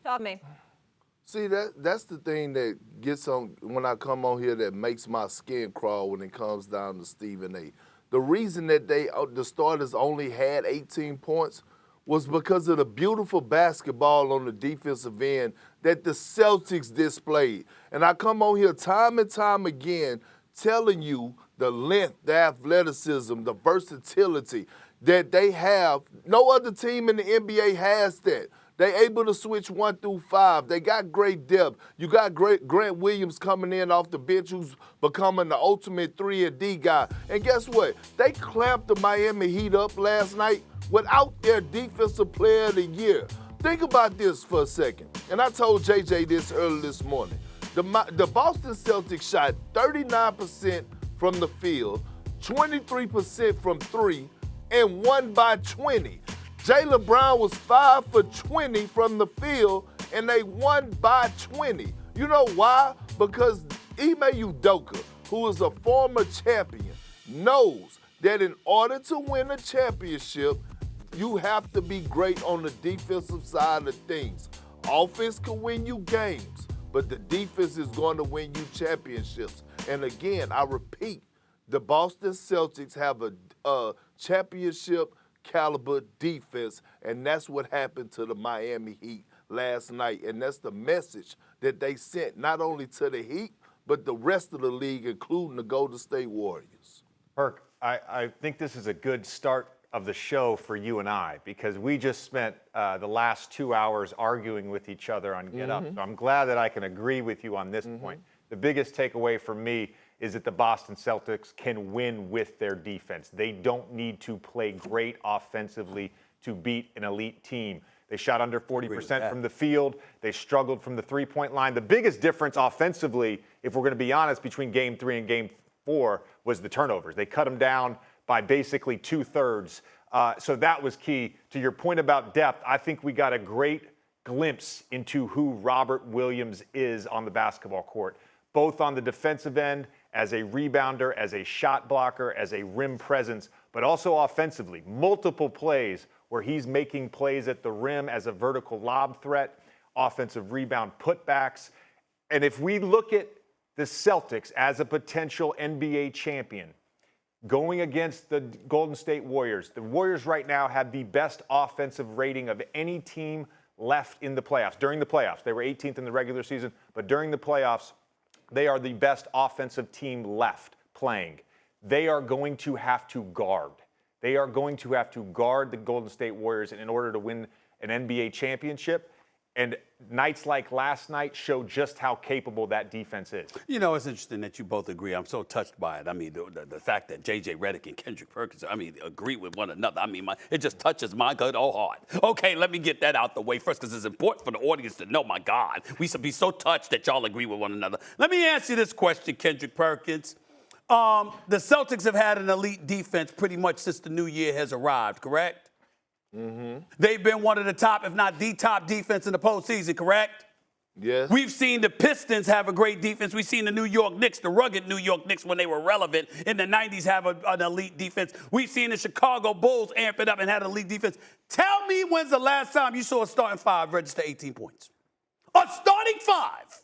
Talk to me. See, that's the thing that gets on when I come on here that makes my skin crawl when it comes down to Stephen A. The reason that the starters only had 18 points was because of the beautiful basketball on the defensive end that the Celtics displayed. And I come on here time and time again telling you the length, the athleticism, the versatility that they have. No other team in the NBA has that. They're able to switch 1 through 5. They got great depth. You got great Grant Williams coming in off the bench who's becoming the ultimate 3-and-D guy. And guess what? They clamped the Miami Heat up last night without their defensive player of the year. Think about this for a second. And I told JJ this early this morning. The Boston Celtics shot 39% from the field, 23% from 3, and won by 20. Jaylen Brown was 5 for 20 from the field, and they won by 20. You know why? Because Ime Udoka, who is a former champion, knows that in order to win a championship, you have to be great on the defensive side of things. Offense can win you games, but the defense is going to win you championships. And again, I repeat, the Boston Celtics have a championship caliber defense, and that's what happened to the Miami Heat last night. And that's the message that they sent not only to the Heat, but the rest of the league, including the Golden State Warriors. Perk, I think this is a good start of the show for you and I, because we just spent the last 2 hours arguing with each other on Get Up. So I'm glad that I can agree with you on this point. The biggest takeaway for me is that the Boston Celtics can win with their defense. They don't need to play great offensively to beat an elite team. They shot under 40% from the field. They struggled from the three-point line. The biggest difference offensively, if we're going to be honest, between Game 3 and Game 4 was the turnovers. They cut them down by basically 2/3. So that was key. To your point about depth, I think we got a great glimpse into who Robert Williams is on the basketball court, both on the defensive end, as a rebounder, as a shot blocker, as a rim presence, but also offensively. Multiple plays where he's making plays at the rim as a vertical lob threat, offensive rebound putbacks. And if we look at the Celtics as a potential NBA champion, going against the Golden State Warriors, the Warriors right now have the best offensive rating of any team left in the playoffs. During the playoffs, they were 18th in the regular season, but during the playoffs, they are the best offensive team left playing. They are going to have to guard. They are going to have to guard the Golden State Warriors in order to win an NBA championship. And nights like last night show just how capable that defense is. You know, it's interesting that you both agree. I'm so touched by it. I mean, the fact that JJ Redick and Kendrick Perkins, agree with one another. I mean, it just touches my good old heart. Okay, let me get that out the way first, because it's important for the audience to know, my God, we should be so touched that y'all agree with one another. Let me ask you this question, Kendrick Perkins. The Celtics have had an elite defense pretty much since the new year has arrived, correct? They've been one of the top, if not the top defense in the postseason, correct? Yes. We've seen the Pistons have a great defense. We've seen the New York Knicks, the rugged New York Knicks when they were relevant in the 90s, have an elite defense. We've seen the Chicago Bulls amp it up and had an elite defense. Tell me, when's the last time you saw a starting five register 18 points? A starting five,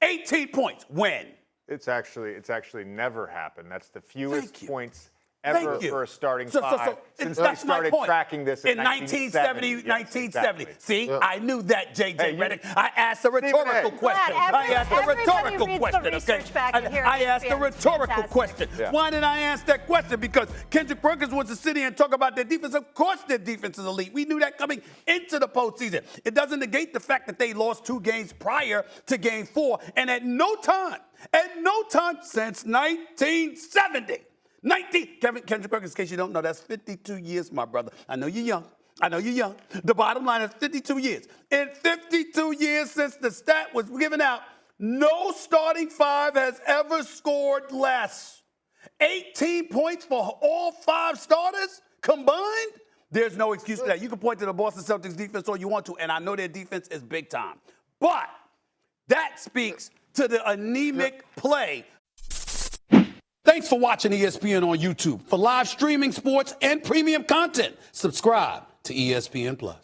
18 points. When? It's actually never happened. That's the fewest points ever for a starting five since they started tracking this in 1970. 1970. Exactly. See, I knew that, JJ Redick. I asked a rhetorical question. I asked a rhetorical question, okay? I asked a rhetorical question. Why did I ask that question? Because Kendrick Perkins wants to sit here and talk about their defense. Of course their defense is elite. We knew that coming into the postseason. It doesn't negate the fact that they lost 2 games prior to Game 4, and at no time since 1970, Kendrick Perkins, in case you don't know, that's 52 years, my brother. I know you're young. The bottom line is 52 years. In 52 years since the stat was given out, no starting five has ever scored less. 18 points for all 5 starters combined? There's no excuse for that. You can point to the Boston Celtics defense all you want to, and I know their defense is big time. But that speaks to the anemic play. Thanks for watching ESPN on YouTube. For live streaming sports and premium content, subscribe to ESPN+.